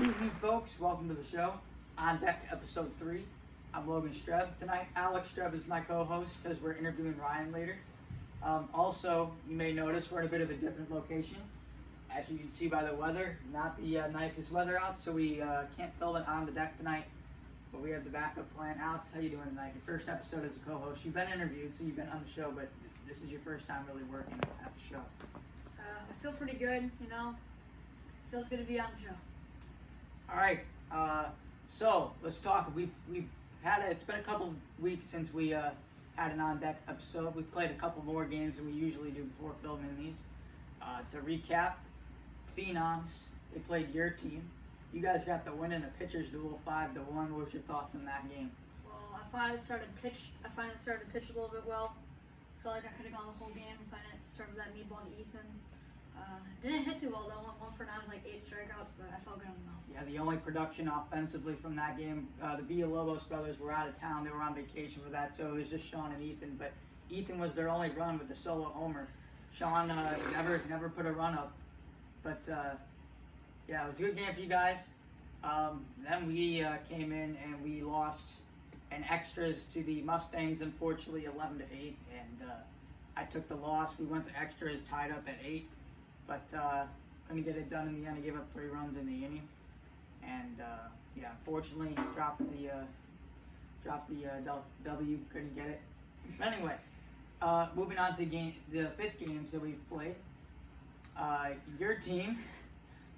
evening, folks. Welcome to the show. On Deck, Episode 3. I'm Logan Streb. Tonight, Alex Streb is my co-host because we're interviewing Ryan later. Also, you may notice we're in a bit of a different location. As you can see by the weather, not the nicest weather out, so we can't film it on the deck tonight. But we have the backup plan. Alex, how you doing tonight? Your first episode as a co-host. You've been interviewed, so you've been on the show, but this is your first time really working at the show. I feel pretty good, you know. Feels good to be on the show. All right, so let's talk. We've had it's been a couple weeks since we had an on deck episode. We've played a couple more games than we usually do before filming these. To recap, Phenoms, they played your team. You guys got the win in a pitcher's duel, 5-1. What was your thoughts on that game? Well, I finally started to pitch a little bit well. Felt like I could have gone the whole game if I didn't start with that meat ball to Ethan. Didn't hit too well though. Went 1 for 9 with like 8 strikeouts, but I felt good on the mound. Yeah, the only production offensively from that game, the Villalobos brothers were out of town. They were on vacation for that, so it was just Sean and Ethan. But Ethan was their only run with the solo homer. Sean never put a run up. But yeah, it was a good game for you guys. Then we came in and we lost in extras to the Mustangs, unfortunately 11-8, and I took the loss. We went to extras, tied up at 8. But couldn't get it done in the end. I gave up 3 runs in the inning, and yeah, unfortunately dropped the W. Couldn't get it. But anyway, moving on to the 5th games that we've played. Your team,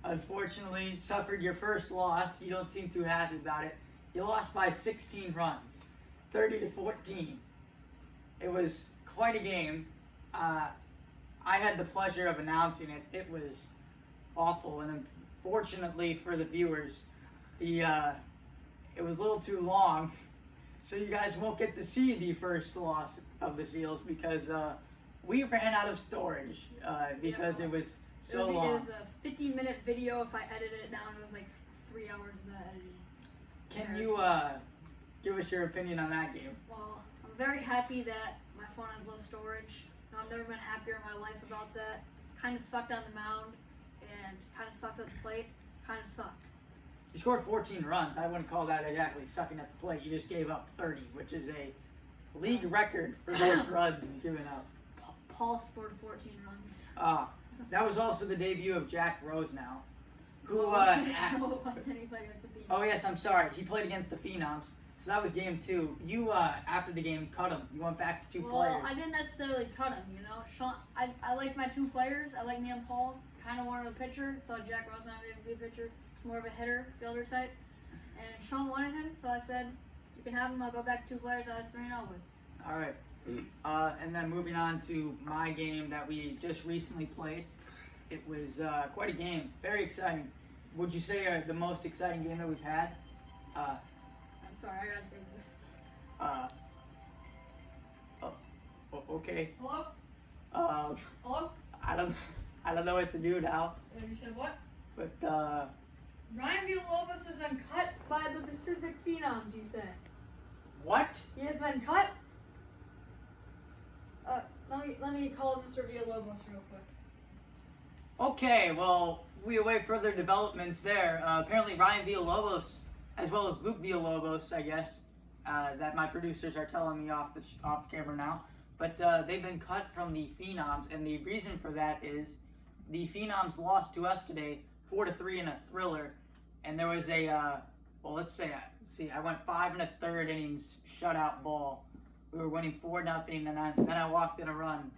unfortunately, suffered your first loss. You don't seem too happy about it. You lost by 16 runs, 30-14. It was quite a game. I had the pleasure of announcing it. It was awful, and unfortunately for the viewers, it was a little too long, so you guys won't get to see the first loss of the Seals because we ran out of storage because it was so long. It was a 50-minute video. If I edited it down, it was like 3 hours of the editing. Can you give us your opinion on that game? Well, I'm very happy that my phone has low storage. I've never been happier in my life about that. Kind of sucked on the mound and kind of sucked at the plate. Kind of sucked. You scored 14 runs. I wouldn't call that exactly sucking at the plate. You just gave up 30, which is a league record for most runs given up. Paul scored 14 runs. That was also the debut of Jack Rose now. Who, it wasn't. He played against the Phenoms. Oh, yes, I'm sorry. He played against the Phenoms. So that was game 2. You, after the game, cut him. You went back to 2 players. Well, I didn't necessarily cut him, you know. Sean, I like my 2 players. I like me and Paul. Kind of wanted a pitcher. Thought Jack Rose might be a good pitcher. More of a hitter, fielder type. And Sean wanted him, so I said, you can have him. I'll go back to 2 players I was 3-0 with. All right. And then moving on to my game that we just recently played. It was quite a game. Very exciting. Would you say the most exciting game that we've had? I'm sorry, I gotta say this. Okay. Hello? Hello? I don't know what to do now. You said what? But Ryan Villalobos has been cut by the Pacific Phenoms, you said. What? He has been cut? Let me call Mr. Villalobos real quick. Okay, well, we await further developments there. Apparently Ryan Villalobos, as well as Luke Villalobos, I guess, that my producers are telling me off camera now, but they've been cut from the Phenoms, and the reason for that is the Phenoms lost to us today 4-3 in a thriller, and there was a well, let's see, I went 5 1/3 innings shutout ball. We were winning 4-0, and then I walked in a run.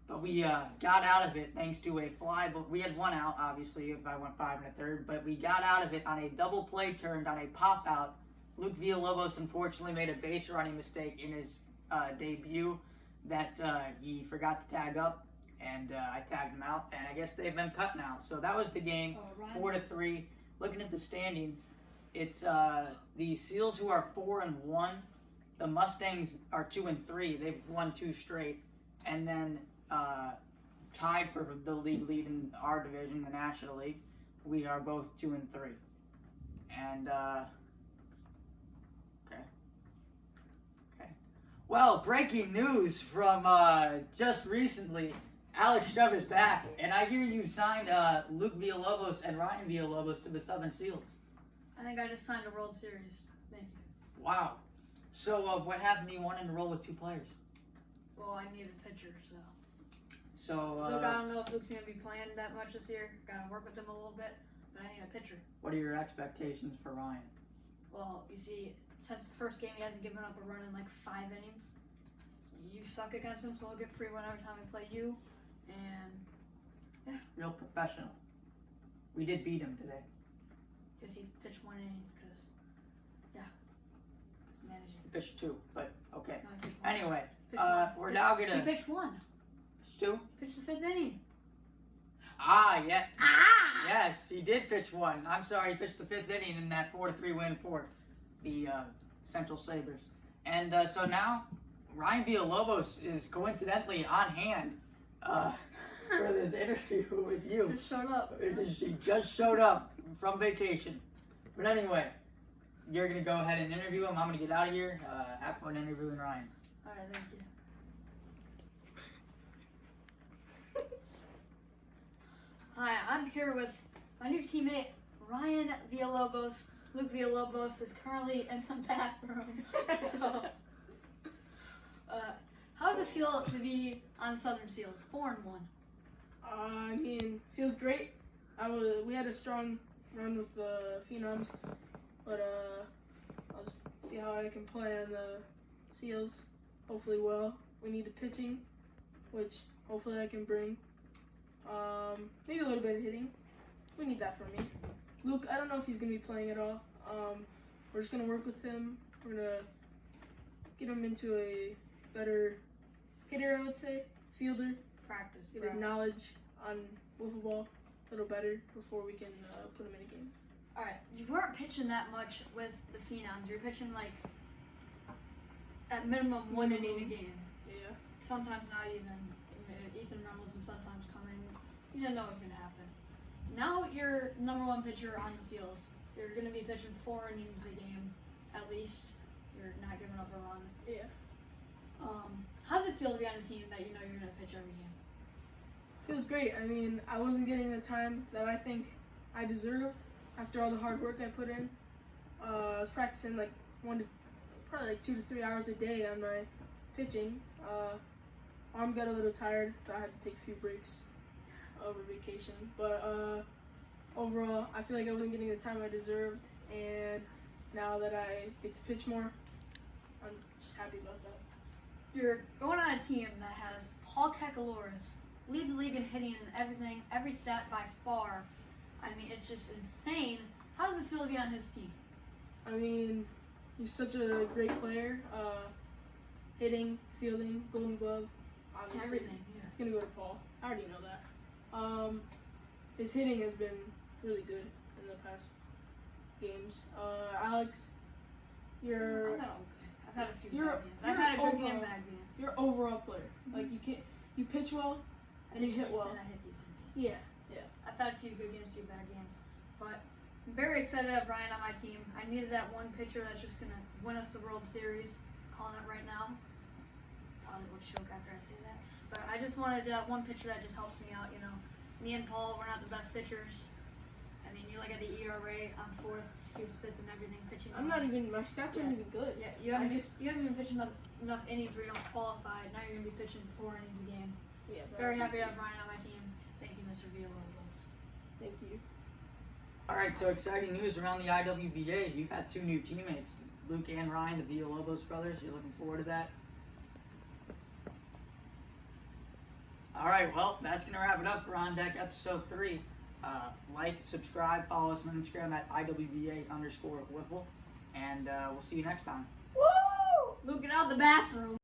But we got out of it thanks to a fly. But we had 1 out, obviously, if I went 5 1/3. But we got out of it on a double play turned on a pop out. Luke Villalobos unfortunately made a base running mistake in his debut that he forgot to tag up, and I tagged him out. And I guess they've been cut now. So that was the game, 4-3. Looking at the standings, it's the Seals who are 4-1. The Mustangs are 2-3. They've won 2 straight, and then tied for the league lead in our division, the National League. We are both 2-3. And okay. Well, breaking news from just recently. Alex Shrub is back, and I hear you signed Luke Villalobos and Ryan Villalobos to the Southern Seals. I think I just signed a World Series. Thank you. Wow. So what happened to you wanting to roll with two players? Well, I need a pitcher, so. So Luke, I don't know if Luke's gonna be playing that much this year. Gotta work with him a little bit, but I need a pitcher. what are your expectations for Ryan? Well, you see, since the first game, he hasn't given up a run in like 5 innings. You suck against him, so he'll get free one every time we play you. And Real professional. We did beat him today. because he pitched 1 inning, because it's managing. He pitched 2, but okay. No, he pitched 1. Anyway, Pitched 1. we're now He gonna pitched 1. pitch 2. He pitched the 5th inning. Yeah. Yes, he did pitch 1. I'm sorry, he pitched the 5th inning in that 4-3 win for the Central Sabres. And so now Ryan Villalobos is coincidentally on hand for this interview with you. Just showed up. She just showed up from vacation. But anyway, you're going to go ahead and interview him. I'm going to get out of here. Have fun interviewing Ryan. Alright, thank you. Hi, I'm here with my new teammate, Ryan Villalobos. Luke Villalobos is currently in the bathroom. So, how does it feel to be on Southern Seals? 4-1. I mean, feels great. We had a strong run with the Phenoms, but I'll see how I can play on the Seals. Hopefully well. We need the pitching, which hopefully I can bring. Maybe a little bit of hitting. We need that from me. Luke, I don't know if he's gonna be playing at all. We're just gonna work with him. We're gonna get him into a better hitter, I would say, fielder. Practice. Get his knowledge on wiffle ball a little better before we can put him in a game. Alright, you weren't pitching that much with the Phenoms. You're pitching like at minimum 1 inning a game. Yeah. Sometimes not even. Ethan Reynolds is sometimes coming. You didn't know what was going to happen. Now you're number 1 pitcher on the Seals. You're going to be pitching 4 innings a game, at least. You're not giving up a run. Yeah. How does it feel to be on a team that you know you're going to pitch every game? Feels great. I mean, I wasn't getting the time that I think I deserved after all the hard work I put in. I was practicing like probably 2 to 3 hours a day on my pitching. Arm got a little tired, so I had to take a few breaks over vacation. But overall, I feel like I wasn't getting the time I deserved, and now that I get to pitch more, I'm just happy about that. You're going on a team that has Paul Kakaloris, leads the league in hitting and everything, every stat by far. I mean, it's just insane. How does it feel to be on his team? I mean, he's such a great player. Hitting, fielding, Golden Glove, obviously. Everything, yeah. It's gonna go to Paul. I already know that. His hitting has been really good in the past games. Alex, I've you're had okay. I've had a few you're- bad games. I've you're had a good game, overall- bad game. you're an overall player. Like you pitch well and you hit well. I hit decent. Yeah. I've had a few good games, a few bad games. But I'm very excited to have Brian on my team. I needed that one pitcher that's just going to win us the World Series. Calling it right now. Probably will choke after I say that. But I just wanted that one pitcher that just helps me out, you know. Me and Paul, we're not the best pitchers. I mean, you look at the ERA, I'm 4th, he's 5th and everything pitching. I'm not wise. even. My stats aren't even good. Yeah, you haven't even pitched enough innings where you don't qualify. Now you're going to be pitching 4 innings a game. Yeah. but Very happy to have Brian on my team. Thank you, Mr. Villalobos. Thank you. All right, so exciting news around the IWBA. You got 2 new teammates, Luke and Ryan, the Villalobos brothers. You're looking forward to that? All right, well, that's going to wrap it up for On Deck episode 3. Like, subscribe, follow us on Instagram at IWBA_Wiffle, and we'll see you next time. Woo! Luke, get out of the bathroom.